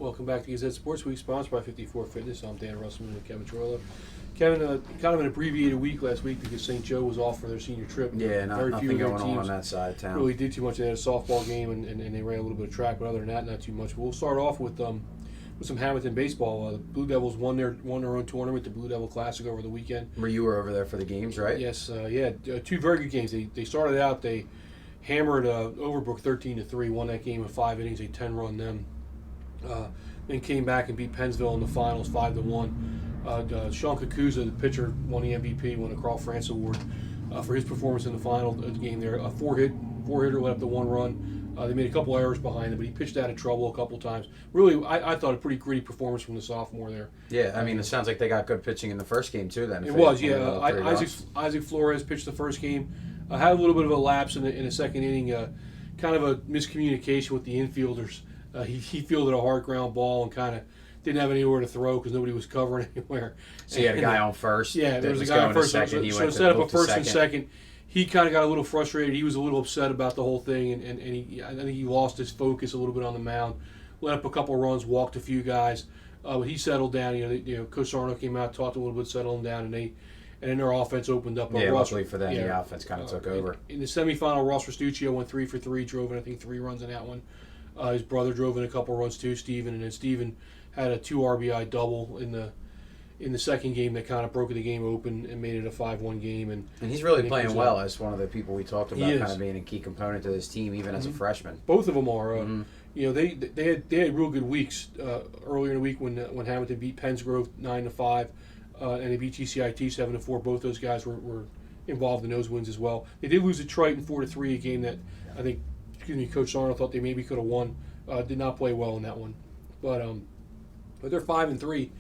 Welcome back to Gazette Sports Week, sponsored by 54 Fitness. I'm Dan Russellman with Kevin Troilo. Kevin, kind of an abbreviated week last week because St. Joe was off for their senior trip. Yeah, Very nothing few going teams on that side of town. really did too much. They had a softball game and they ran a little bit of track, but other than that, not too much. But we'll start off with some Hammonton baseball. The Blue Devils won their own tournament, the Blue Devil Classic, over the weekend. You were over there for the games, right? Yes, two very good games. They started out, they hammered Overbrook 13-3, won that game in 5 innings, a 10-run them. Then came back and beat Pennsville in the finals 5-1. Sean Kakuza, the pitcher, won the MVP, won the Carl France Award for his performance in the final game there. A four-hitter led up to 1 run. They made a couple errors behind him, but he pitched out of trouble a couple times. Really, I thought a pretty gritty performance from the sophomore there. Yeah, I mean, it sounds like they got good pitching in the first game too. Then it was, yeah. Isaac Flores pitched the first game, had a little bit of a lapse in the second inning, kind of a miscommunication with the infielders. He fielded a hard ground ball and kind of didn't have anywhere to throw because nobody was covering anywhere. So you had a guy on first. Yeah, there was a guy on first. Second, so instead of a first and second, he kind of got a little frustrated. He was a little upset about the whole thing, and I think he lost his focus a little bit on the mound. Let up a couple of runs, walked a few guys, but he settled down. Coach Sarno came out, talked a little bit, settled him down, and then their offense opened up. Yeah, luckily for them, the offense kind of took over. In the semifinal, Ross Restuccio went 3 for 3, drove in, I think, 3 runs in that one. His brother drove in a couple runs too, Steven, and then Steven had a 2 RBI double in the second game that kind of broke the game open and made it a 5-1 game. And he's really playing well as one of the people we talked about, kind of being a key component to this team, even as a freshman. Both of them are. They had real good weeks earlier in the week when Hammonton beat Pennsgrove 9-5, and they beat GCIT 7-4. Both those guys were involved in those wins as well. They did lose to Triton 4-3, a game that I think Coach Sarno thought they maybe could have won. Did not play well in that one, but they're 5-3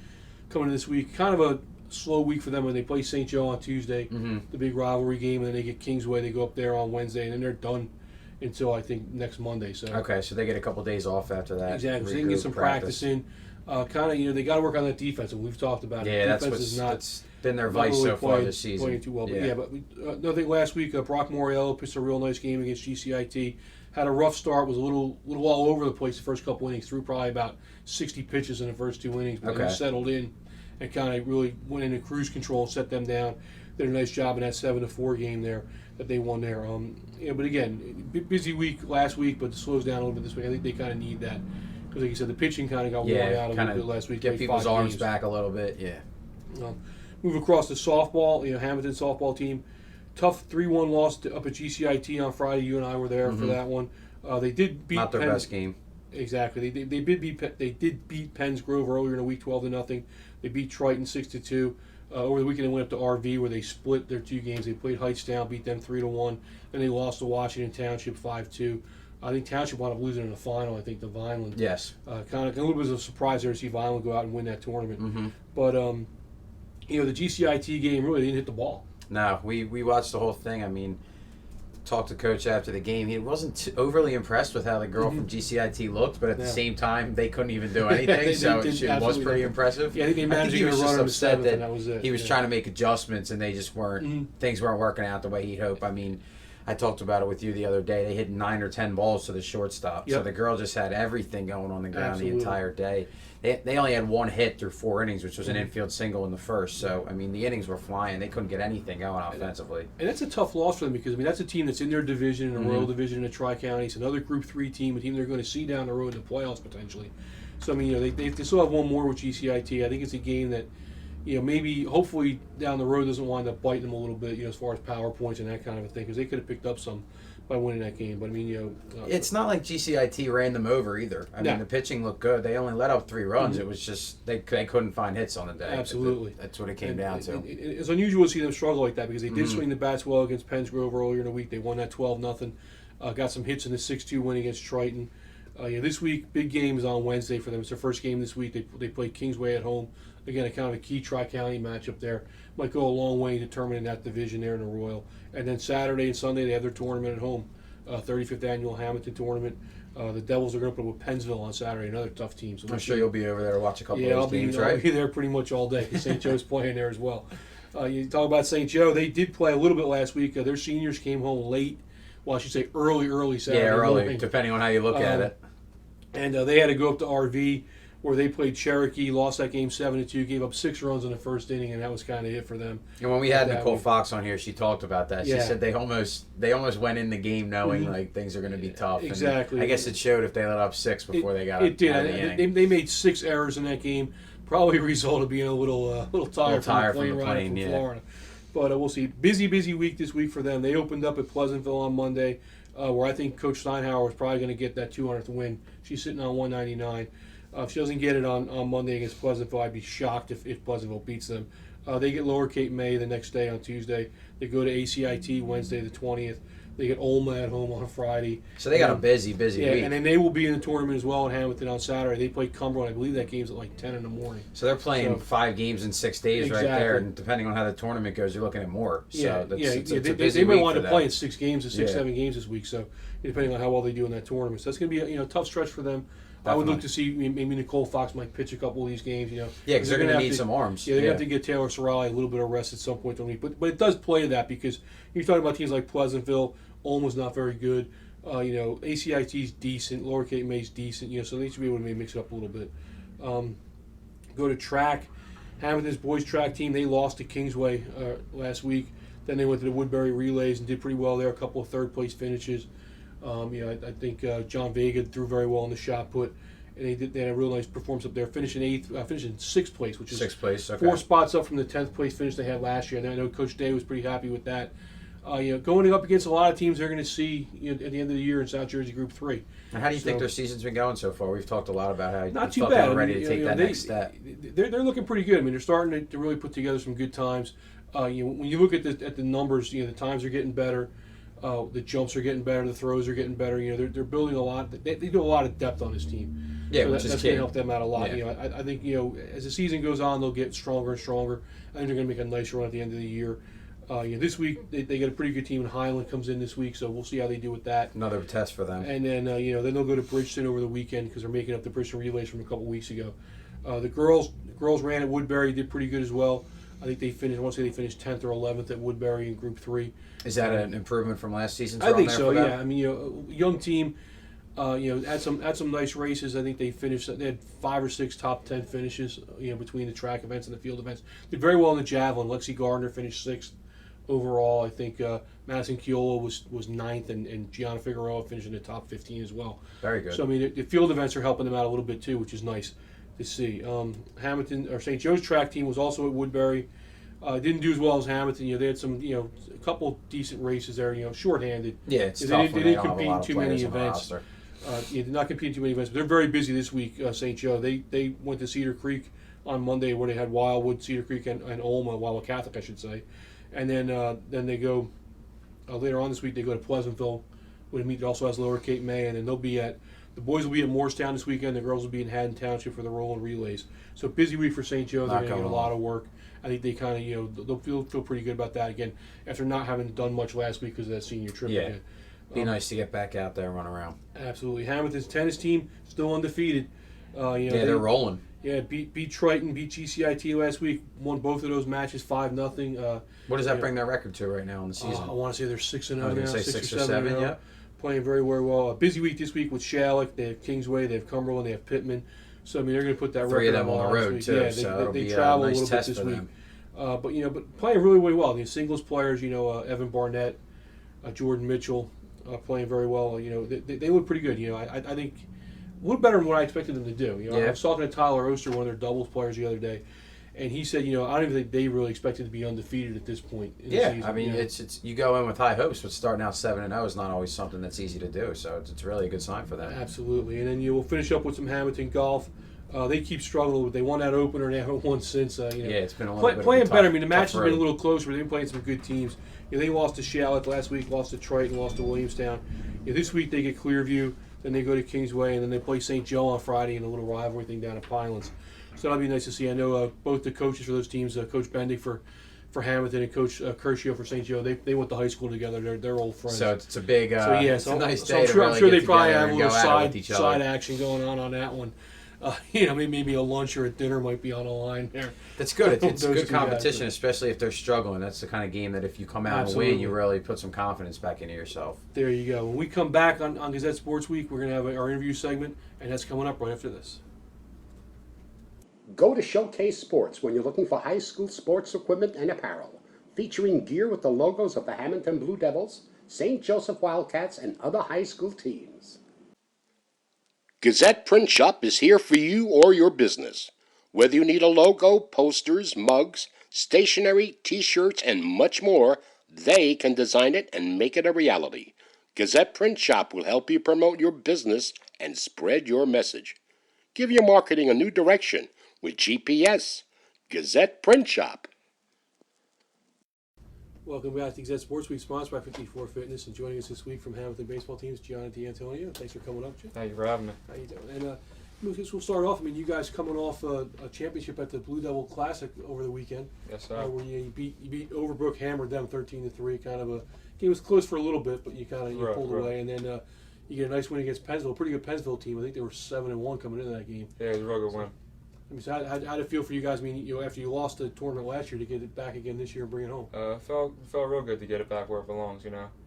coming in this week. Kind of a slow week for them when they play St. Joe on Tuesday, the big rivalry game, and then they get Kingsway. They go up there on Wednesday, and then they're done until I think next Monday. So so they get a couple days off after that. Exactly, so they can get some practice in. They got to work on that defense, and we've talked about it. Yeah, that's been their vice so far this season. Playing too well, but another thing last week, Brock Moriello pitched a real nice game against GCIT. Had a rough start, was a little all over the place the first couple innings, threw probably about 60 pitches in the first 2 innings, but then he settled in and kind of really went into cruise control and set them down. Did a nice job in that 7-4 game there that they won there. But again, busy week last week, but it slows down a little bit this week. I think they kind of need that because, like you said, the pitching kind of got worn out a little bit last week. Get people's arms back a little bit, Move across to softball, Hammonton softball team. Tough 3-1 loss up at GCIT on Friday. You and I were there for that one. They did beat not their best game. Exactly. They did beat Pennsgrove earlier in the week 12-0. They beat Triton 6-2. Over the weekend they went up to RV where they split their 2 games. They played Hightstown, beat them 3-1. Then they lost to Washington Township 5-2. I think Township wound up losing in the final. I think to Vineland. Yes. Kind of a little bit of a surprise there to see Vineland go out and win that tournament. But the GCIT game really didn't hit the ball. No, we watched the whole thing. I mean, talked to Coach after the game. He wasn't overly impressed with how the girl from GCIT looked, but at the same time, they couldn't even do anything, so it was pretty impressive. Yeah, I think they managed to run him to 7th, and that was it. He was trying to make adjustments, and they just weren't. Things weren't working out the way he'd hope. I mean, I talked about it with you the other day. They hit 9 or 10 balls to the shortstop, so the girl just had everything going on the ground the entire day. They only had 1 hit through 4 innings, which was an infield single in the first. So, I mean, the innings were flying. They couldn't get anything going offensively. And that's a tough loss for them because, I mean, that's a team that's in their division, in the Royal Division in the Tri-County. It's another Group 3 team, a team they're going to see down the road in the playoffs potentially. So, I mean, they still have one more with GCIT. I think it's a game that, maybe, hopefully down the road doesn't wind up biting them a little bit, as far as power points and that kind of a thing because they could have picked up some by winning that game. But I mean, it's not like GCIT ran them over either. I mean, the pitching looked good. They only let up 3 runs. It was just they couldn't find hits on the day. Absolutely, that's what it came down to. It's unusual to see them struggle like that because they did swing the bats well against Pennsgrove earlier in the week. They won that 12-0. Got some hits in the 6-2 win against Triton. This week, big game is on Wednesday for them. It's their first game this week. They play Kingsway at home. Again, a kind of a key Tri-County matchup there. Might go a long way in determining that division there in the Royal. And then Saturday and Sunday, they have their tournament at home. 35th annual Hammonton tournament. The Devils are going to put up with Pennsville on Saturday, another tough team. So I'm sure you'll be over there to watch a couple of those games, right? I'll be there pretty much all day. St. Joe's playing there as well. You talk about St. Joe. They did play a little bit last week. Their seniors came home late. Well, I should say early Saturday morning. Morning. Depending on how you look at it. And they had to go up to RV where they played Cherokee, lost that game 7-2, gave up 6 runs in the first inning, and that was kind of it for them. And when we had Nicole Fox on here, she talked about that. She Yeah. said they almost went in the game knowing like things are going to be tough. Exactly. And I guess it showed if they let up 6 before they got it did. out of the inning. They made 6 errors in that game. Probably a result of being a little tired from the plane ride from Florida. But we'll see. Busy week this week for them. They opened up at Pleasantville on Monday, where I think Coach Steinhauer is probably going to get that 200th win. She's sitting on 199. If she doesn't get it on Monday against Pleasantville, I'd be shocked if Pleasantville beats them. They get Lower Cape May the next day on Tuesday. They go to ACIT Wednesday the 20th. They get Olma at home on Friday. So they got a busy week. And then they will be in the tournament as well in Hammonton on Saturday. They play Cumberland. I believe that game's at like 10 in the morning. So they're playing 5 games in 6 days Exactly. right there. And depending on how the tournament goes, you're looking at more. So they might want to play in 6 games or 7 games this week. So depending on how well they do in that tournament. So that's going to be a tough stretch for them. Definitely. I would look to see maybe Nicole Fox might pitch a couple of these games. Yeah, because they're going to need some arms. Yeah, they have to get Taylor Sorali a little bit of rest at some point in the week. But it does play to that because you're talking about teams like Pleasantville. Ulma's not very good. ACIT's decent. Lower Cape May's decent. So they should be able to maybe mix it up a little bit. Go to track. Hammonton's boys track team, they lost to Kingsway last week. Then they went to the Woodbury Relays and did pretty well there. A couple of third-place finishes. I think John Vega threw very well in the shot put, and they had a real nice performance up there. Finishing 6th place, which is 6th place. Okay. 4 spots up from the 10th place finish they had last year. And I know Coach Day was pretty happy with that. Going up against a lot of teams they're going to see at the end of the year in South Jersey Group 3. And how do you think their season's been going so far? We've talked a lot about how not you too bad. They were ready to take that next step. They're looking pretty good. I mean, they're starting to really put together some good times. When you look at the numbers, the times are getting better. The jumps are getting better. The throws are getting better. They're building a lot. They do a lot of depth on this team. Yeah, so which is that's key. going to help them out a lot. Yeah. I think as the season goes on, they'll get stronger and stronger. I think they're going to make a nice run at the end of the year. This week they get a pretty good team. And Highland comes in this week, so we'll see how they do with that. Another test for them. And then then they'll go to Bridgeton over the weekend because they're making up the Bridgeton Relays from a couple weeks ago. The girls ran at Woodbury, did pretty good as well. I think they finished. I want to say they finished 10th or 11th at Woodbury in Group 3. Is that an improvement from last season's I run think there so. for them? Yeah. I mean, young team. Had some nice races. I think they finished. They had 5 or 6 top 10 finishes. Between the track events and the field events. Did very well in the javelin. Lexi Gardner finished 6th overall. I think Madison Chiola was 9th, and Gianna Figueroa finished in the top 15 as well. Very good. So I mean, the field events are helping them out a little bit too, which is nice to see. Hammonton or St. Joe's track team was also at Woodbury. Didn't do as well as Hammonton. They had some, a couple decent races there. Shorthanded. Yeah, it's they tough. They didn't compete in too many events. Did not compete in too many events, but they're very busy this week. St. Joe. They went to Cedar Creek on Monday, where they had Wildwood, Cedar Creek, and Olma, Wildwood Catholic, I should say. And then they go later on this week. They go to Pleasantville, where they meet also has Lower Cape May, and then the boys will be at Morristown this weekend. The girls will be in Haddon Township for the rolling relays. So busy week for St. Joe. They're going to get a lot of work. I think they kind of they'll feel pretty good about that again after not having done much last week because of that senior trip. Yeah, again. Be nice to get back out there and run around. Absolutely. Hammonton's tennis team still undefeated. They're rolling. Yeah, beat Triton, beat GCIT last week. Won both of those matches 5-0. What does that bring their record to right now in the season? I want to say they're 6-0 now. I was going to say 6 or 7. Yeah. Playing very, very well. A busy week this week with Shalleck. They have Kingsway. They have Cumberland. They have Pittman. So I mean, they're going to put that 3 record of them on the road too. Yeah, so they travel a nice little test bit this for week. them. But playing really, really well. The singles players, Evan Barnett, Jordan Mitchell, playing very well. They look pretty good. I think a little better than what I expected them to do. I was talking to Tyler Oster, one of their doubles players, the other day, and he said, I don't even think they really expected to be undefeated at this point in the season. I mean, it's you go in with high hopes, but starting out 7-0 is not always something that's easy to do. So it's really a good sign for them. Absolutely, and then we'll finish up with some Hammonton golf. They keep struggling. They won that opener. They haven't won since. It's been a little bit playing of a better. I mean, the match has road. been a little closer. They've been playing some good teams. They lost to Shalleck last week, lost to Triton, lost to Williamstown. This week they get Clearview, then they go to Kingsway, and then they play St. Joe on Friday in a little rivalry thing down at Pinelands. So that'll be nice to see. I know both the coaches for those teams, Coach Bendig for Hammonton and Coach Curcio for St. Joe, they went to high school together. They're old friends. So it's a big, it's a nice day I'm to sure, really I'm sure get they probably together have a and little go at it with each other. side action going on that one. Maybe a lunch or a dinner might be on the line there. That's good. It's Those good two guys, competition, especially if they're struggling. That's the kind of game that if you come out and win, you really put some confidence back into yourself. There you go. When we come back on Gazette Sports Week, we're going to have our interview segment, and that's coming up right after this. Go to Showcase Sports when you're looking for high school sports equipment and apparel, featuring gear with the logos of the Hammonton Blue Devils, St. Joseph Wildcats, and other high school teams. Gazette Print Shop is here for you or your business. Whether you need a logo, posters, mugs, stationery, t-shirts, and much more, they can design it and make it a reality. Gazette Print Shop will help you promote your business and spread your message. Give your marketing a new direction with GPS. Gazette Print Shop. Welcome back to Gazette Sports Week, sponsored by 54 Fitness, and joining us this week from Hammonton baseball teams, Gianna D'Antonio. Thanks for coming up, Jim. Thank you for having me. How you doing? And we'll start off. I mean, you guys coming off a championship at the Blue Devil Classic over the weekend. Yes, sir. Where you beat Overbrook, hammered them 13-3. Kind of a game was close for a little bit, but you pulled away, and then you get a nice win against Pennsville, a pretty good Pennsville team. I think they were 7-1 coming into that game. Yeah, it was a real good win. I mean, so how did it feel for you guys? I mean, after you lost the tournament last year, to get it back again this year and bring it home. Felt real good to get it back where it belongs.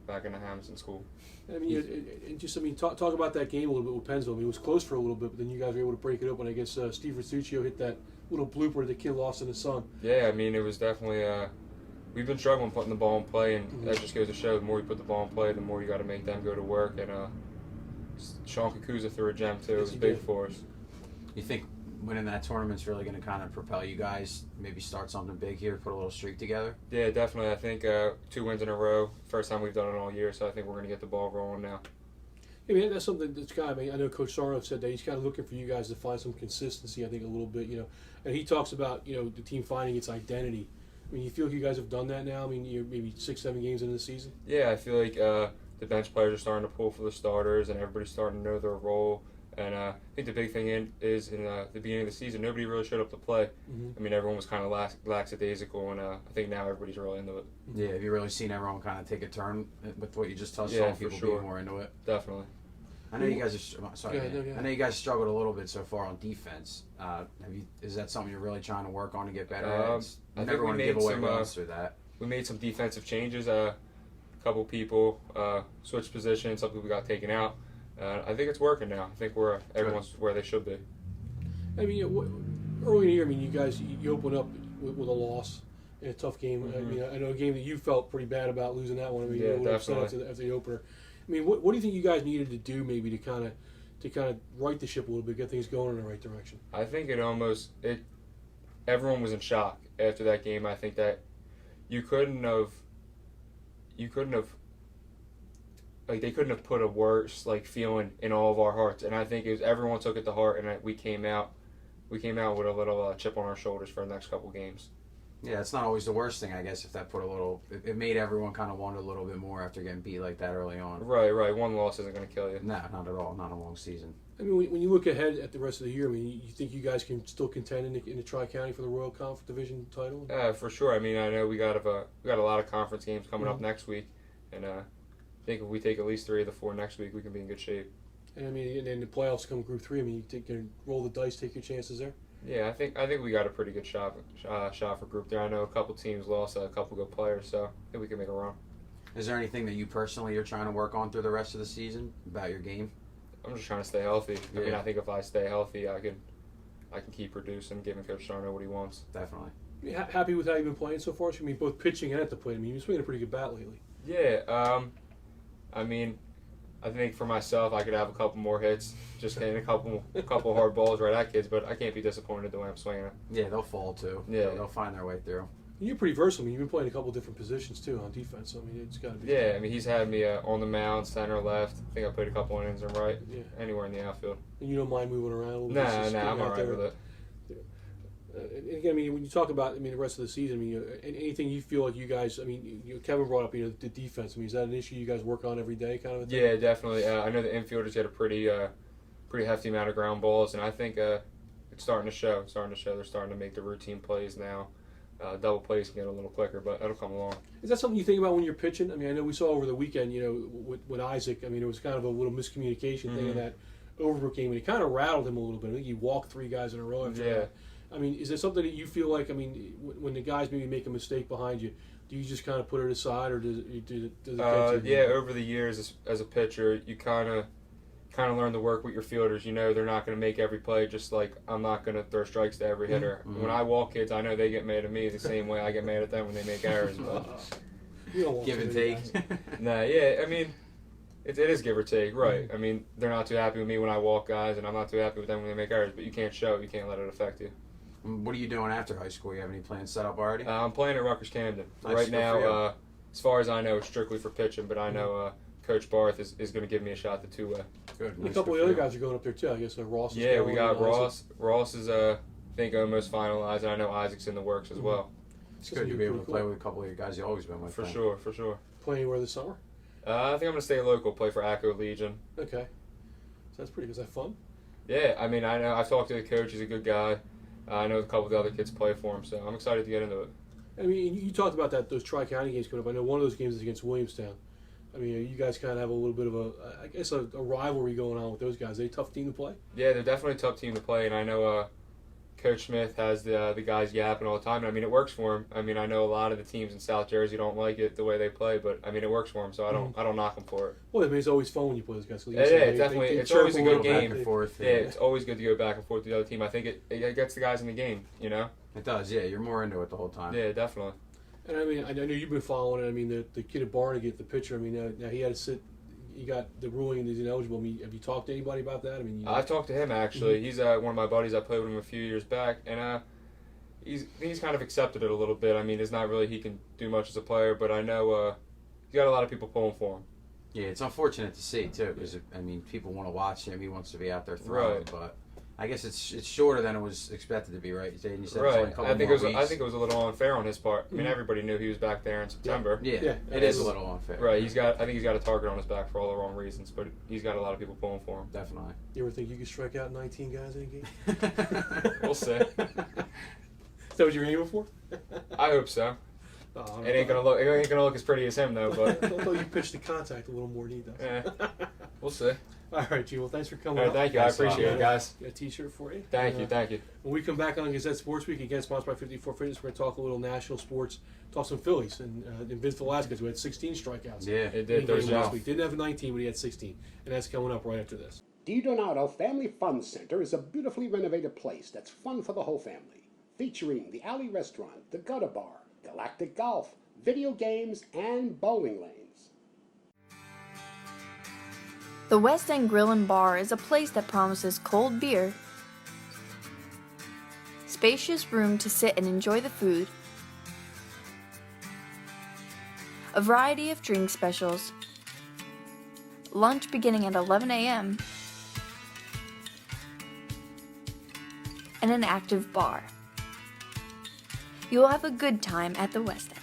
Back in the Hammonton school. I mean, talk about that game a little bit with Pennsville. I mean, it was close for a little bit, but then you guys were able to break it open. I guess Steve Rasuccio hit that little blooper the kid lost in the sun. Yeah, I mean, it was definitely. We've been struggling putting the ball in play, and that just goes to show the more you put the ball in play, the more you got to make them go to work. And Sean Kakuza threw a gem too. It was big for us. You think winning that tournament's really going to kind of propel you guys, maybe start something big here, put a little streak together? Yeah, definitely. I think 2 wins in a row. First time we've done it all year, so I think we're going to get the ball rolling now. I mean, that's something that's kind of, I know Coach Sarno said that he's kind of looking for you guys to find some consistency, I think, a little bit, And he talks about, the team finding its identity. I mean, you feel like you guys have done that now? I mean, you're maybe 6-7 games into the season? Yeah, I feel like the bench players are starting to pull for the starters, and everybody's starting to know their role. And I think the big thing is in the beginning of the season, nobody really showed up to play. Mm-hmm. I mean, everyone was kind of lackadaisical, and I think now everybody's really into it. Yeah, have you really seen everyone kind of take a turn with what you just touched Yeah, on, for people sure. being more into it? Definitely. I know you guys are sorry. Yeah, no, yeah. I know you guys struggled a little bit so far on defense. Is that something you're really trying to work on to get better at? I never think we want to made give away some, runs through that. We made some defensive changes. A couple people switched positions. Some people got taken out. I think it's working now. I think everyone's where they should be. I mean, early in the year, I mean, you guys, you open up with a loss in a tough game. Mm-hmm. I mean, I know a game that you felt pretty bad about losing that one. I mean, Yeah, you were a little upset definitely. after the opener. I mean, what do you think you guys needed to do maybe to kind of right the ship a little bit, get things going in the right direction? I think everyone was in shock after that game. I think that they couldn't have put a worse feeling in all of our hearts, and I think everyone took it to heart, and we came out with a little chip on our shoulders for the next couple games. Yeah, it's not always the worst thing, I guess, if that put a little. It made everyone kind of want a little bit more after getting beat like that early on. Right. One loss isn't going to kill you. No, not at all. Not a long season. I mean, when you look ahead at the rest of the year, I mean, you think you guys can still contend in the Tri-County for the Royal Conference Division title? For sure. I mean, I know we got a lot of conference games coming up next week, and I think if we take at least 3 of the 4 next week, we can be in good shape. And I mean, and then the playoffs come Group 3. I mean, you can roll the dice, take your chances there. Yeah, I think we got a pretty good shot for Group 3. I know a couple teams lost a couple good players, so I think we can make a run. Is there anything that you personally are trying to work on through the rest of the season about your game? I'm just trying to stay healthy. Yeah. I mean, I think if I stay healthy, I can keep producing, giving Coach Sarno what he wants. Definitely. I mean, happy with how you've been playing so far? I mean, both pitching and at the plate. I mean, you've been swinging a pretty good bat lately. Yeah. I mean, I think for myself, I could have a couple more hits, just hitting a couple hard balls right at kids, but I can't be disappointed the way I'm swinging it. Yeah, they'll fall too. Yeah. They'll find their way through. And you're pretty versatile. I mean, you've been playing a couple different positions too on defense. So, I mean, it's got to be. Yeah, I mean, he's had me on the mound, center, left. I think I played a couple innings in right, Yeah. anywhere in the outfield. And you don't mind moving around a little bit? Nah, just getting I'm out all right there. with it. And again, I mean, when you talk about, I mean, the rest of the season, I mean, anything you feel like you guys, I mean, Kevin brought up, the defense. I mean, is that an issue you guys work on every day, kind of a thing? Yeah, definitely. I know the infielders get a pretty hefty amount of ground balls, and I think it's starting to show. They're starting to make the routine plays now. Double plays can get a little quicker, but that'll come along. Is that something you think about when you're pitching? I mean, I know we saw over the weekend, with Isaac, I mean, it was kind of a little miscommunication thing in that Overbrook game, and it kind of rattled him a little bit. I think he walked 3 guys in a row after that. I mean, is it something that you feel like, I mean, when the guys maybe make a mistake behind you, do you just kind of put it aside, or does it get to you? Yeah, over the years as a pitcher, you kind of kind of learn to work with your fielders. You know they're not going to make every play, just like I'm not going to throw strikes to every hitter. Mm-hmm. When I walk kids, I know they get mad at me the same way I get mad at them when they make errors. But You don't want Give and too many take. guys. nah, yeah, I mean, it is give or take, right? I mean, they're not too happy with me when I walk guys, and I'm not too happy with them when they make errors. But you can't show it. You can't let it affect you. What are you doing after high school? You have any plans set up already? I'm playing at Rutgers Camden Nice, right good now. for you. As far as I know, it's strictly for pitching. But I know Coach Barth is going to give me a shot the two-way. Good. And a couple of the other guys are going up there too. I guess Ross is Yeah, going. we got and Ross. Ross is I think almost finalized, and I know Isaac's in the works as well. It's good to be able to play with a couple of your guys you've always been with. For then. sure, for sure. Play anywhere this summer? I think I'm going to stay local, play for ACO Legion. Okay. So that's pretty good. Is that fun? Yeah, I mean, I know. I've talked to the coach. He's a good guy. I know a couple of the other kids play for him, so I'm excited to get into it. I mean, you talked about those Tri-County games coming up. I know one of those games is against Williamstown. I mean, you guys kind of have a little bit of a rivalry going on with those guys. Are they a tough team to play? Yeah, they're definitely a tough team to play, and I know Coach Smith has the guys yapping all the time. And I mean, it works for him. I mean, I know a lot of the teams in South Jersey don't like it the way they play, but I mean, it works for him. So I don't knock them for it. Well, I mean, it's always fun when you play those guys. Yeah, it's definitely it's always a good Back game. and forth. Yeah, it's always good to go back and forth with the other team. I think it gets the guys in the game. You know. It does. Yeah, you're more into it the whole time. Yeah, definitely. And I mean, I know you've been following it. I mean, the kid at Barnegat, the pitcher. I mean, now he had to sit. He got the ruling and he's ineligible. I mean, have you talked to anybody about that? I mean, I talked to him actually. He's one of my buddies. I played with him a few years back, and he's kind of accepted it a little bit. I mean, it's not really he can do much as a player, but I know he's got a lot of people pulling for him. Yeah, it's unfortunate to see too, because I mean, people want to watch him. He wants to be out there throwing, Right. but I guess it's shorter than it was expected to be, right? You said it's only a Right. couple I think more it was weeks. I think it was a little unfair on his part. I mean, everybody knew he was back there in September. Yeah, Yeah, it is a little unfair. Right. I think he's got a target on his back for all the wrong reasons, but he's got a lot of people pulling for him. Definitely. You ever think you could strike out 19 guys in a game? We'll see. Is that what you're aiming for? I hope so. Oh, It ain't gonna look as pretty as him though, I but thought you pitched the contact a little more than he does. we'll see. All right, G. Well, thanks for coming. All right, up. thank you. I Thanks a lot, appreciate man. it, guys. Got a T-shirt for you. Thank And, you, thank you. When we come back on Gazette Sports Week, again sponsored by 54 Fitness, we're going to talk a little national sports, talk some Phillies, and Vince Velasquez, who had 16 strikeouts. Yeah. It in did games Thursday. last week. Didn't have 19, but he had 16. And that's coming up right after this. Di Donato Family Fun Center is a beautifully renovated place that's fun for the whole family, featuring the Alley Restaurant, the Gutter Bar, Galactic Golf, video games, and bowling lanes. The West End Grill and Bar is a place that promises cold beer, spacious room to sit and enjoy the food, a variety of drink specials, lunch beginning at 11 a.m., and an active bar. You will have a good time at the West End.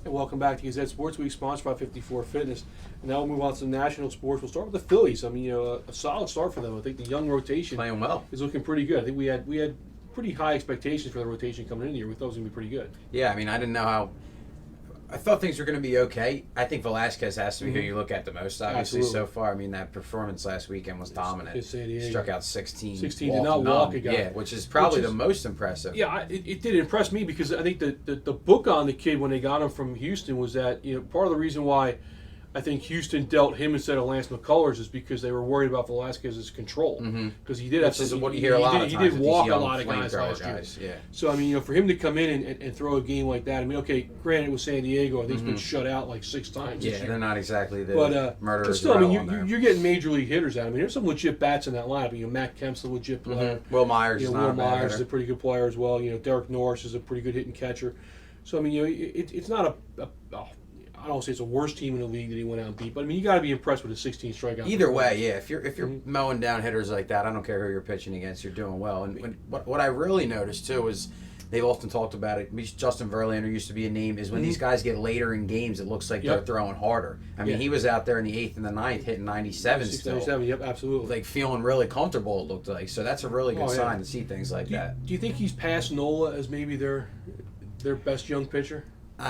And welcome back to Gazette Sports Week, sponsored by 54 Fitness. And now we'll move on to some national sports. We'll start with the Phillies. I mean, a solid start for them. I think the young rotation Playing well. is looking pretty good. I think we had pretty high expectations for the rotation coming in the year. We thought it was going to be pretty good. Yeah, I mean, I didn't know how. I thought things were going to be okay. I think Velasquez has to be who you look at the most, obviously, Absolutely. so far. I mean, that performance last weekend was dominant. Against San Diego. Struck out 16. 16 did not walk a guy. Yeah, which is probably Which is- the most impressive. Yeah, it did impress me because I think the book on the kid when they got him from Houston was that, part of the reason why I think Houston dealt him instead of Lance McCullers is because they were worried about Velasquez's control. Because he did have Which is some, what you hear a lot of he times did with these walk a young lot of guys flamethrower last year. Yeah. So, I mean, for him to come in and throw a game like that, I mean, okay, granted with San Diego, I think he's been shut out like 6 times this Yeah, year. they're not exactly the But murderers. still, I mean, on there. you're getting major league hitters out. I mean, there's some legit bats in that lineup. Matt Kemp's a legit player. Will Myers is Will not a bad Myers is a hitter. pretty good player as well. Derek Norris is a pretty good hitting catcher. So I mean, it's not I don't say it's a worse team in the league that he went out and beat, but I mean, you got to be impressed with a 16 strikeout. Either way, yeah. If you're mowing down hitters like that, I don't care who you're pitching against. You're doing well. And what I really noticed too is they've often talked about it. Justin Verlander used to be a name. Is when these guys get later in games, it looks like they're throwing harder. I mean, he was out there in the 8th and the 9th hitting 97 still. 97, yep, absolutely. Like feeling really comfortable. It looked like. So that's a really good sign to see things like that. Do you think he's past Nola as maybe their best young pitcher?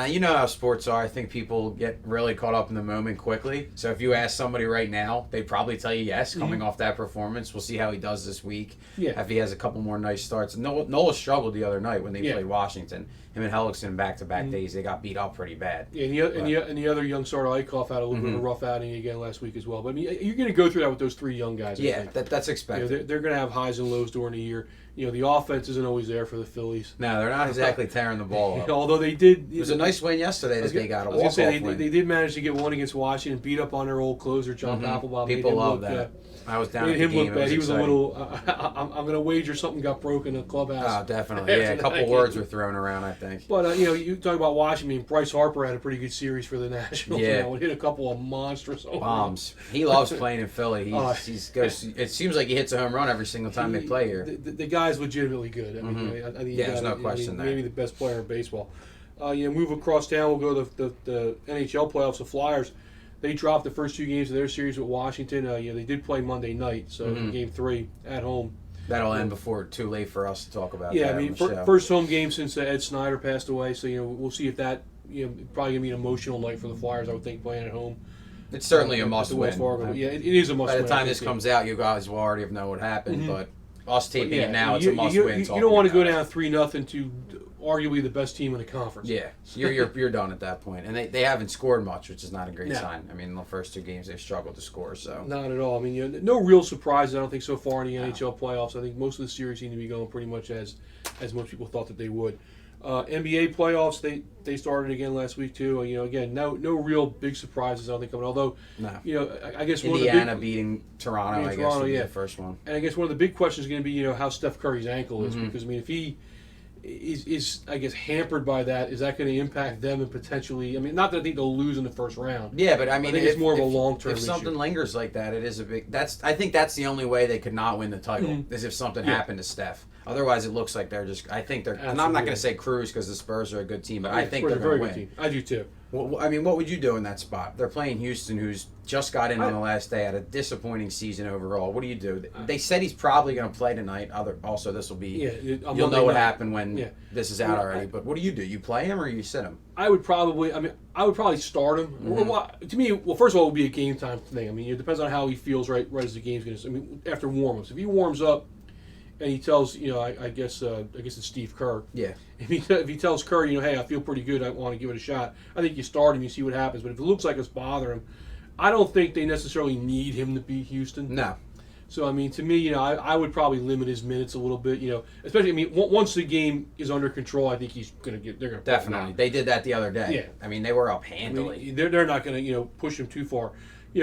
You know how sports are. I think people get really caught up in the moment quickly. So if you ask somebody right now, they'd probably tell you yes, coming off that performance. We'll see how he does this week. Yeah. If he has a couple more nice starts. Nola struggled the other night when they played Washington. Him and Hellickson back-to-back days, they got beat up pretty bad. Yeah, and the other young starter, Eichhoff, had a little bit of a rough outing again last week as well. But I mean, you're going to go through that with those three young guys. I think. That's expected. They're going to have highs and lows during the year. The offense isn't always there for the Phillies. No, they're not exactly tearing the ball up. Although they did. It was a nice win yesterday that they got a walk-off win. They did manage to get one against Washington, beat up on their old closer, John Applebaum. People love that. I was down at the game. He was a little. I'm going to wager something got broken in the clubhouse. Oh, definitely. Yeah, a couple words were thrown around, I think. But you talk about Washington. I mean, Bryce Harper had a pretty good series for the Nationals. Yeah, hit a couple of monstrous bombs. He loves playing in Philly. It seems like he hits a home run every single time they play here. The guy's legitimately good. I mean, there's no question there. Maybe the best player in baseball. Move across town. We'll go to the NHL playoffs. The Flyers. They dropped the first two games of their series with Washington. They did play Monday night, so Game 3 at home. That'll end before too late for us to talk about. Yeah, that I mean, first home game since Ed Snyder passed away. So we'll see if that probably gonna be an emotional night for the Flyers. I would think playing at home. It's certainly a must win. Yeah, it is a must win. By the time this comes out, you guys will already have known what happened. But us taping it now, it's a must win. You don't want to go down 3-0 to arguably the best team in the conference. Yeah, you're done at that point, and they haven't scored much, which is not a great sign. I mean, in the first two games they've struggled to score. So not at all. I mean, no real surprises. I don't think so far in the NHL playoffs. I think most of the series seem to be going pretty much as most people thought that they would. NBA playoffs, they started again last week too. Again, no real big surprises I don't think coming. Although, I guess Indiana beating Toronto, I guess, would be the first one. And I guess one of the big questions is going to be how Steph Curry's ankle is, because I mean if he is I guess hampered by that, is that going to impact them and potentially? I mean, not that I think they'll lose in the first round. Yeah, but I mean, it's more of a long-term issue. If something lingers like that, it is a big. I think that's the only way they could not win the title is if something happened to Steph. Otherwise, it looks like they're just. I think they're. Absolutely. And I'm not going to say cruise because the Spurs are a good team, but I think they're going to win. Team. I do too. Well, I mean, what would you do in that spot? They're playing Houston, who's just got in on the last day, had a disappointing season overall. What do you do? They said he's probably going to play tonight. Also, this will be. You'll know what happened when this is out already. But what do? You play him or you sit him? I would probably start him. To me, first of all, it would be a game time thing. I mean, it depends on how he feels right as the game's going to. I mean, after warm-ups, if he warms up. And he tells, I guess it's Steve Kerr. Yeah. If he tells Kerr, hey, I feel pretty good, I want to give it a shot. I think you start him, you see what happens. But if it looks like it's bothering him, I don't think they necessarily need him to beat Houston. No. So I mean, to me, I would probably limit his minutes a little bit. Especially, I mean, once the game is under control, I think he's going to get. They're going to definitely. They did that the other day. Yeah. I mean, they were up handily. I mean, they're not going to push him too far.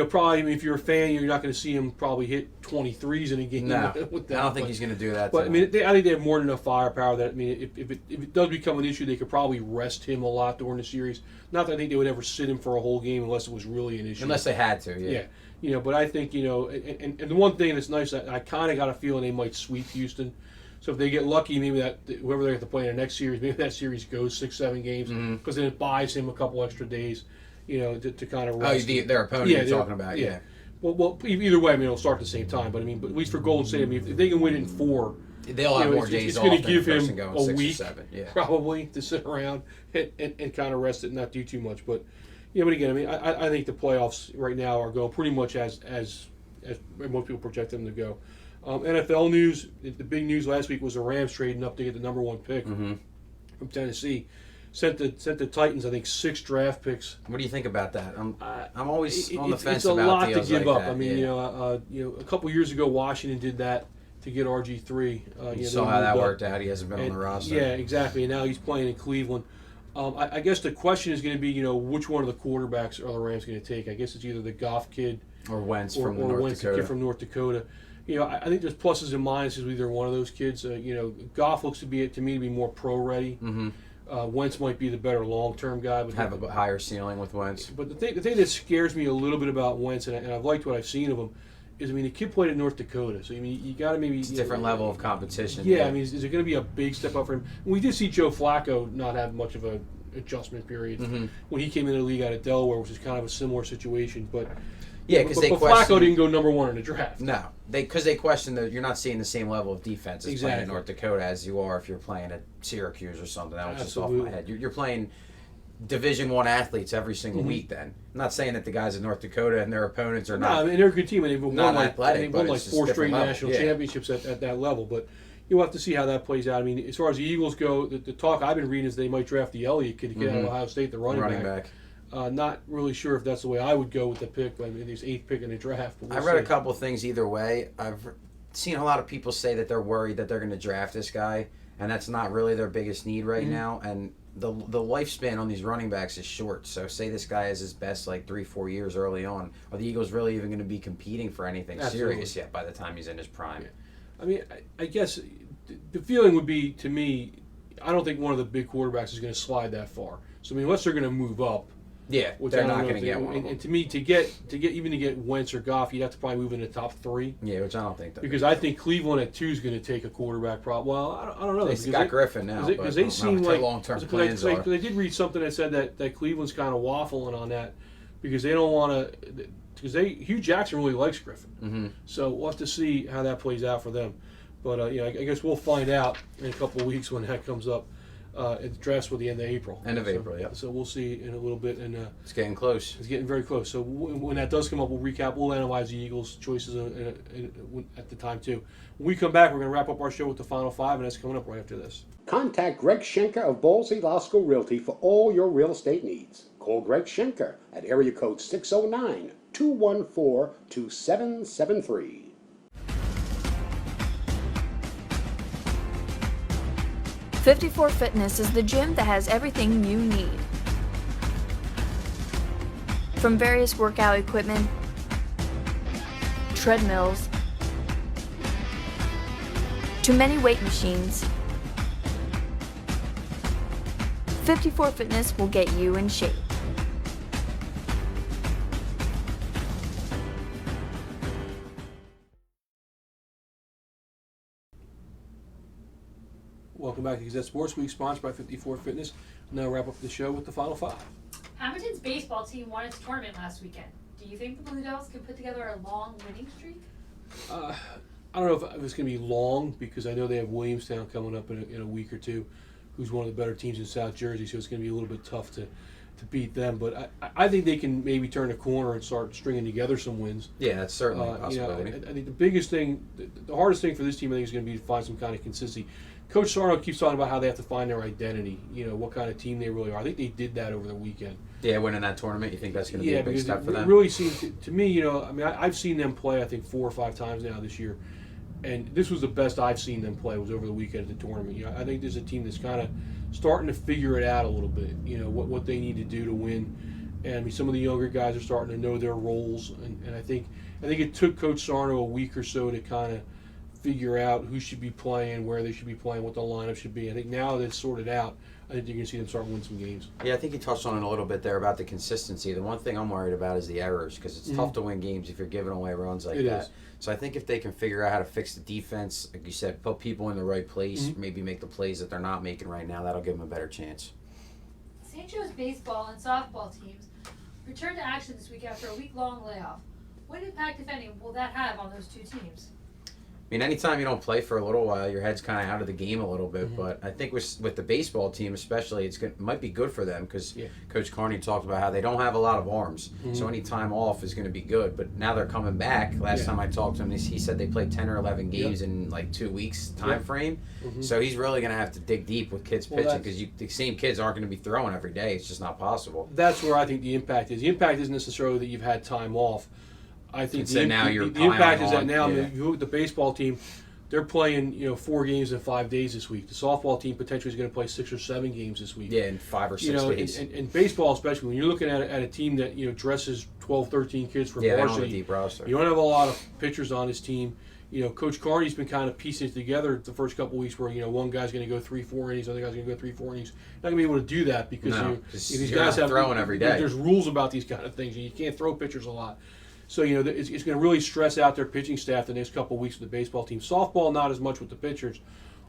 Probably, I mean, if you're a fan, you're not going to see him probably hit 23s in a game. No, I don't think he's going to do that. But I mean, I think they have more than enough firepower. That I mean, if it does become an issue, they could probably rest him a lot during the series. Not that I think they would ever sit him for a whole game unless it was really an issue. Unless they had to, yeah. Yeah, but I think and the one thing that's nice, I kind of got a feling they might sweep Houston. So if they get lucky, maybe that whoever they have to play in the next series, maybe that series goes 6-7 games because then it buys him a couple extra days. To kind of rest. Their opponent you're talking about, yeah. Well, either way, I mean, it'll start at the same time. But I mean, at least for Golden State, I mean, if they can win it in 4, they'll have more days off. It's going to give him a 6 week, or 7. Yeah. probably, to sit around and kind of rest it and not do too much. But but again, I mean, I think the playoffs right now are going pretty much as most people project them to go. NFL news: the big news last week was the Rams trading up to get the number 1 pick from Tennessee. Sent the Titans, I think, 6 draft picks. What do you think about that? I'm always on the fence about about deals like that. It's a lot to give up. That. I mean, a couple years ago, Washington did that to get RG3. You saw how that worked out. He hasn't been on the roster. Yeah, exactly. And now he's playing in Cleveland. I guess the question is going to be, which one of the quarterbacks are the Rams going to take? I guess it's either the Goff kid or Wentz from Wentz, the kid from North Dakota. I think there's pluses and minuses with either one of those kids. Goff looks to me be more pro ready. Mm-hmm. Wentz might be the better long-term guy, but have a higher ceiling with Wentz. But the thing that scares me a little bit about Wentz, and I've liked what I've seen of him, is I mean the kid played at North Dakota, so I mean you got to maybe it's a different level of competition. Yeah, I mean is it going to be a big step up for him? We did see Joe Flacco not have much of a adjustment period when he came into the league out of Delaware, which is kind of a similar situation, but. Yeah, because Flacco didn't go number 1 in the draft. No, because they questioned that you're not seeing the same level of defense as playing in North Dakota as you are if you're playing at Syracuse or something. That was just off my head. You're playing Division I athletes every single week. Then I'm not saying that the guys in North Dakota and their opponents are not. No, I mean they're a good team, and they've won not like athletic, they've but won like it's just 4 straight different level. national Yeah. championships at that level. But you'll have to see how that plays out. I mean, as far as the Eagles go, the talk I've been reading is they might draft the Elliott kid out of Ohio State, the running back. Not really sure if that's the way I would go with the pick. I mean, this 8th pick in the draft. But I read a couple of things either way. I've seen a lot of people say that they're worried that they're going to draft this guy, and that's not really their biggest need right now. And the lifespan on these running backs is short. So say this guy is his best like 3-4 years early on. Are the Eagles really even going to be competing for anything serious yet by the time he's in his prime? Yeah. I mean, I guess the feeling would be, to me, I don't think one of the big quarterbacks is going to slide that far. So I mean, unless they're going to move up. Yeah, they're not going to get one. And to me, to get Wentz or Goff, you'd have to probably move in the top 3. Yeah, which I don't think. Because I think Cleveland at 2 is going to take a quarterback. Well, I don't know. They've got Griffin now. Because they seem like long-term plans are. Because I did read something that said that Cleveland's kind of waffling on that because they don't want to. Because Hugh Jackson really likes Griffin. Mm-hmm. So we'll have to see how that plays out for them. But I guess we'll find out in a couple of weeks when that comes up. The draft's for the end of April. April, yeah. So we'll see in a little bit, and it's getting close. It's getting very close. So when that does come up, we'll recap. We'll analyze the Eagles' choices at the time too. When we come back, we're going to wrap up our show with the final 5, and that's coming up right after this. Contact Greg Schenker of Ballsy Lasco Realty for all your real estate needs. Call Greg Schenker at area code 609-214-2773. 54 Fitness is the gym that has everything you need. From various workout equipment, treadmills, to many weight machines, 54 Fitness will get you in shape. Welcome back to Gazette Sports Week, sponsored by 54 Fitness. Now wrap up the show with the final 5. Hammonton's baseball team won its tournament last weekend. Do you think the Blue Devils can put together a long winning streak? I don't know if it's going to be long because I know they have Williamstown coming up in a week or two, who's one of the better teams in South Jersey, so it's going to be a little bit tough to beat them. But I think they can maybe turn a corner and start stringing together some wins. Yeah, that's certainly a possibility. I think the biggest thing, the hardest thing for this team, I think, is going to be to find some kind of consistency. Coach Sarno keeps talking about how they have to find their identity, what kind of team they really are. I think they did that over the weekend. Yeah, winning that tournament, you think that's going to be a big step for them? It really seems to me, I've seen them play, I think, 4 or 5 times now this year. And this was the best I've seen them play was over the weekend at the tournament. I think there's a team that's kind of starting to figure it out a little bit, what they need to do to win. And some of the younger guys are starting to know their roles. And I think it took Coach Sarno a week or so to kind of figure out who should be playing, where they should be playing, what the lineup should be. I think now that it's sorted out, I think you're going to see them start winning some games. Yeah, I think you touched on it a little bit there about the consistency. The one thing I'm worried about is the errors because it's tough to win games if you're giving away runs like that. Is. So I think if they can figure out how to fix the defense, like you said, put people in the right place, maybe make the plays that they're not making right now, that'll give them a better chance. St. Joe's baseball and softball teams returned to action this week after a week-long layoff. What impact, if any, will that have on those two teams? I mean, anytime you don't play for a little while, your head's kind of out of the game a little bit. But I think with the baseball team especially, it might be good for them because Coach Carney talked about how they don't have a lot of arms. So any time off is going to be good. But now they're coming back. Last time I talked to him, he said they played 10 or 11 games in like 2 weeks time frame. So he's really going to have to dig deep with kids pitching because the same kids aren't going to be throwing every day. It's just not possible. That's where I think the impact is. The impact isn't necessarily that you've had time off. I think the impact is that now the baseball team, they're playing 4 games in 5 days this week. The softball team potentially is going to play 6 or 7 games this week. Yeah, in 5 or 6 days. And baseball especially, when you're looking at a team that dresses 12, 13 kids for varsity, they don't varsity, have a deep roster. You don't have a lot of pitchers on this team. Coach Carney's been kind of piecing it together the first couple of weeks where, one guy's going to go 3-4 innings, other guy's going to go 3-4 innings. Not going to be able to do that because these guys have throwing every day. There's rules about these kind of things, and you can't throw pitchers a lot. So, it's going to really stress out their pitching staff the next couple of weeks with the baseball team. Softball, not as much with the pitchers.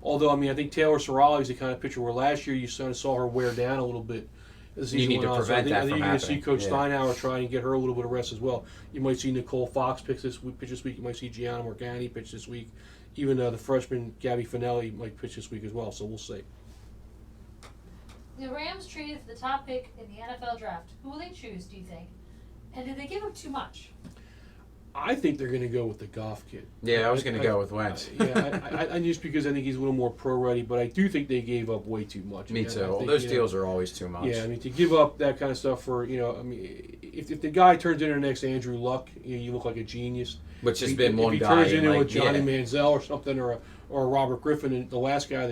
Although, I think Taylor Sorali is the kind of pitcher where last year you sort of saw her wear down a little bit as the season went on. Prevent that I think from you're going to see Coach happening. Steinhauer try and get her a little bit of rest as well. You might see Nicole Fox pitch this week. You might see Gianna Morgani pitch this week. Even the freshman Gabby Finelli might pitch this week as well. So we'll see. The Rams traded for the top pick in the NFL draft. Who will they choose, do you think? And did they give up too much? I think they're going to go with the Goff kid. Yeah, I was going to go with Wentz. I just because I think he's a little more pro-ready, but I do think they gave up way too much. Me too. I think, Those deals are always too much. Yeah, I mean, to give up that kind of stuff for, if the guy turns into the next Andrew Luck, you look like a genius. Which has been one guy. If he guy. turns into a Johnny Manziel or something, or a Robert Griffin, and the last guy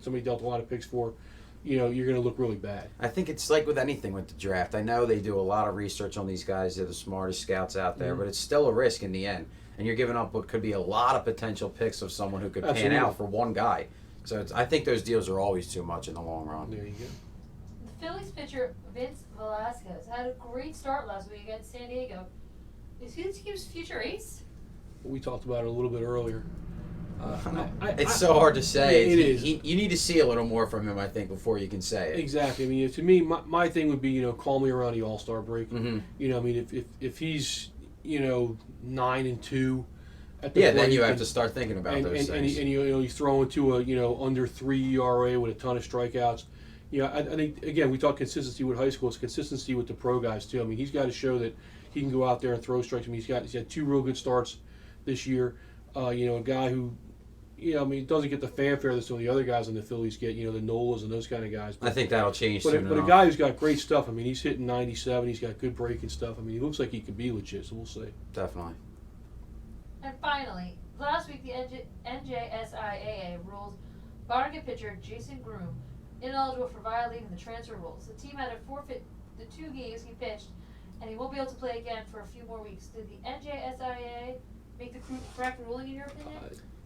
somebody dealt a lot of picks for, you're going to look really bad. I think it's like with anything with the draft. I know they do a lot of research on these guys. They're the smartest scouts out there, but it's still a risk in the end. And you're giving up what could be a lot of potential picks of someone who could pan out for one guy. So I think those deals are always too much in the long run. There you go. The Phillies pitcher Vince Velasquez had a great start last week against San Diego. Is he the team's future ace? We talked about it a little bit earlier. It's so hard to say. It is. You need to see a little more from him, I think, before you can say it. Exactly. I mean, to me, my thing would be, call me around the All-Star break. Mm-hmm. I mean, if he's 9-2 at the then you have to start thinking about those things. And you throw into a under 3 ERA with a ton of strikeouts. I think again we talk consistency with high school. It's consistency with the pro guys too. I mean, he's got to show that he can go out there and throw strikes. I mean, he's had 2 real good starts this year. A guy who, doesn't get the fanfare that some of the other guys on the Phillies get. The Nolas and those kind of guys. I think that'll change But soon a enough. guy who's got great stuff. I mean, he's hitting 97. He's got good breaking stuff. I mean, he looks like he could be legit. So we'll see. Definitely. And finally, last week the NJSIAA ruled Barnegat pitcher Jason Groom ineligible for violating the transfer rules. The team had to forfeit the 2 games he pitched, and he won't be able to play again for a few more weeks. Did the NJSIAA make the correct ruling in your opinion?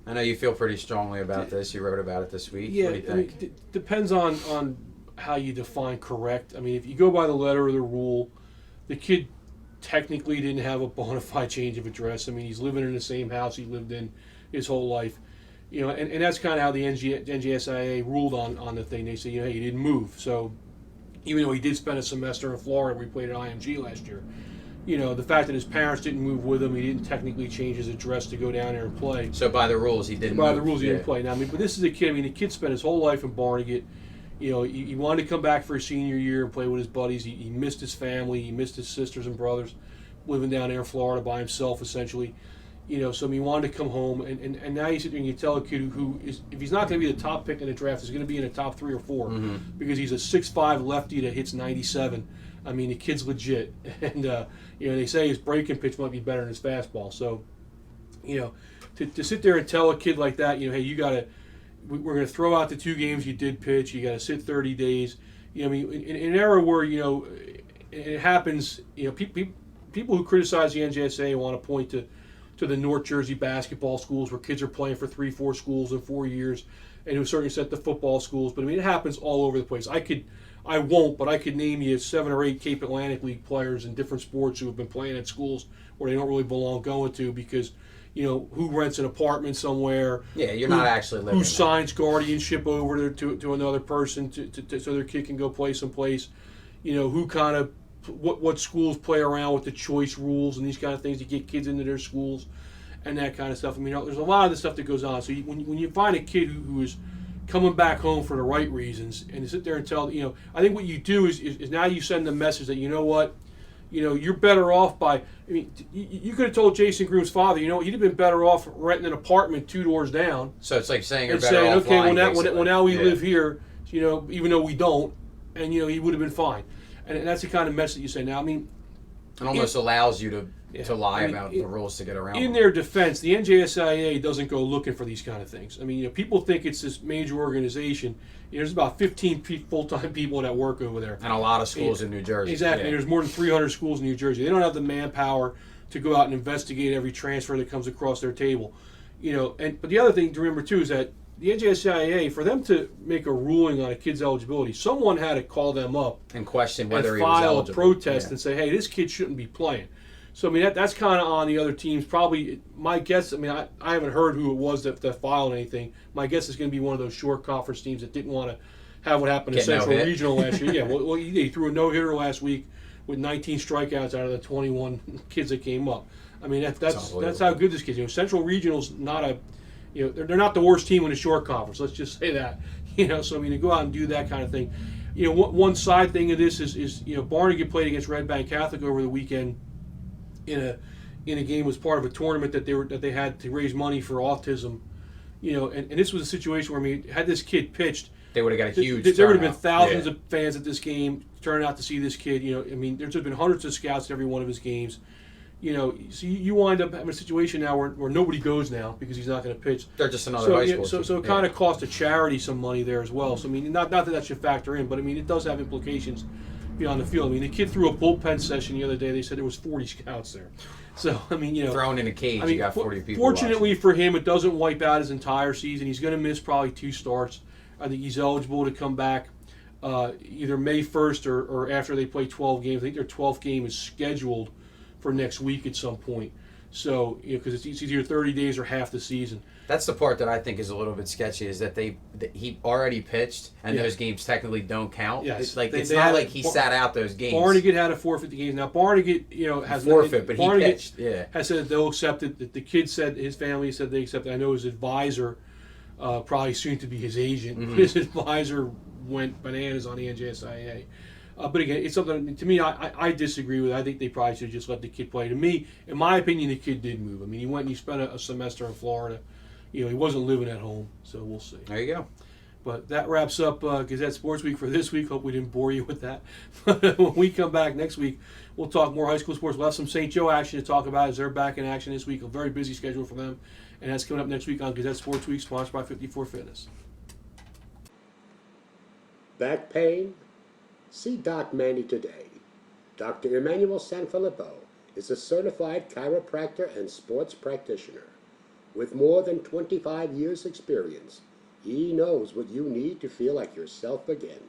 I know you feel pretty strongly about this. You wrote about it this week. Yeah, What do you think? Depends on how you define correct. I mean, if you go by the letter of the rule, the kid technically didn't have a bona fide change of address. I mean, he's living in the same house he lived in his whole life. And that's kind of how the NJSIA ruled on the thing. They say, hey, he didn't move. So even though he did spend a semester in Florida where he played at IMG last year, the fact that his parents didn't move with him, he didn't technically change his address to go down there and play. So by the rules, he didn't. By the rules, he didn't play. Now, but this is a kid. I mean, the kid spent his whole life in Barnegat. He wanted to come back for his senior year and play with his buddies. He missed his family. He missed his sisters and brothers, living down there in Florida by himself, essentially. So he wanted to come home. And now you sit there and you tell a kid who is, if he's not going to be the top pick in the draft, he's going to be in the top 3 or 4 because he's a 6'5" lefty that hits 97. I mean, the kid's legit. And, they say his breaking pitch might be better than his fastball. So, to sit there and tell a kid like that, hey, you got to, we're going to throw out the 2 games you did pitch. You got to sit 30 days. I mean, in an era where, it happens, people who criticize the NJSA want to point to the North Jersey basketball schools where kids are playing for 3-4 schools in 4 years, and to a certain extent the football schools. But I mean, it happens all over the place. I won't, but I could name you 7 or 8 Cape Atlantic League players in different sports who have been playing at schools where they don't really belong going to because, who rents an apartment somewhere. Yeah, you're not actually living who there. signs guardianship over to another person so their kid can go play someplace. Who kind of what schools play around with the choice rules and these kind of things to get kids into their schools and that kind of stuff. I mean, there's a lot of this stuff that goes on. So when you find a kid who is coming back home for the right reasons and to sit there and tell, I think what you do is now you send the message that, you're better off by, you could have told Jason Groom's father, he'd have been better off renting an apartment 2 doors down. So it's like saying you're and better saying, off okay, lying, well now we live here, even though we don't, and he would have been fine. And that's the kind of message that you say now. I mean, it almost allows you to lie about the rules to get around in them. their defense, the NJSIA doesn't go looking for these kind of things. I mean, people think it's this major organization. There's about 15 full-time people that work over there. And a lot of schools in New Jersey. Exactly. Yeah. There's more than 300 schools in New Jersey. They don't have the manpower to go out and investigate every transfer that comes across their table. But the other thing to remember, too, is that the NJSIA, for them to make a ruling on a kid's eligibility, someone had to call them up And question whether and he was file a eligible. protest Yeah. and say, hey, this kid shouldn't be playing. So, I mean, that's kind of on the other teams. Probably, my guess, I haven't heard who it was that filed anything. My guess is going to be one of those short conference teams that didn't want to have what happened to Get no Central hit. Regional last year. Yeah, well, he threw a no-hitter last week with 19 strikeouts out of the 21 kids that came up. I mean, that's how good this kid is. Central Regional's not a, they're not the worst team in the short conference. Let's just say that. So, I mean, to go out and do that kind of thing. you know, one side thing of this is you know, Barnegat played against Red Bank Catholic over the weekend in a game was part of a tournament that they had to raise money for autism. You know, and this was a situation where, I mean, had this kid pitched, They would have got a huge. there would have been turnout. thousands Yeah. of fans at this game turning out to see this kid. You know, I mean, there's been hundreds of scouts at every one of his games. You know, so you wind up having a situation now where nobody goes now because he's not going to pitch. They're just another So, high yeah, school. so team. it kind of cost a charity some money there as well. So I mean, not that should factor in, but I mean, it does have implications beyond the field. I mean, the kid threw a bullpen session the other day. They said there was 40 scouts there. So I mean, you know, Thrown in a cage, I mean, you got 40 people. fortunately watching. for him, it doesn't wipe out his entire season. He's going to miss probably 2 starts. I think he's eligible to come back either May 1st or after they play 12 games. I think their 12th game is scheduled for next week at some point. So, you know, because it's either 30 days or half the season. That's the part that I think is a little bit sketchy, is that he already pitched and Yeah. those games technically don't count. Yes. It's like They it's had not a- like he sat out those games. Barnegat had to forfeit the games. Now Barnegat, you know, has Forfeit, but he Barnegat pitched. Yeah. has said that they'll accept it. That the kid said his family said they accept it. I know his advisor, probably soon to be his agent. Mm-hmm. His advisor went bananas on the NJSIA. But again, it's something to me. I disagree with. I think they probably should have just let the kid play. To me, in my opinion, the kid did move. I mean, he went and he spent a semester in Florida. You know, he wasn't living at home, so we'll see. There you go. But that wraps up Gazette Sports Week for this week. Hope we didn't bore you with that. When we come back next week, we'll talk more high school sports. We'll have some St. Joe action to talk about as they're back in action this week. A very busy schedule for them. And that's coming up next week on Gazette Sports Week, sponsored by 54 Fitness. Back pain? See Doc Manny today. Dr. Emmanuel Sanfilippo is a certified chiropractor and sports practitioner. With more than 25 years' experience, he knows what you need to feel like yourself again.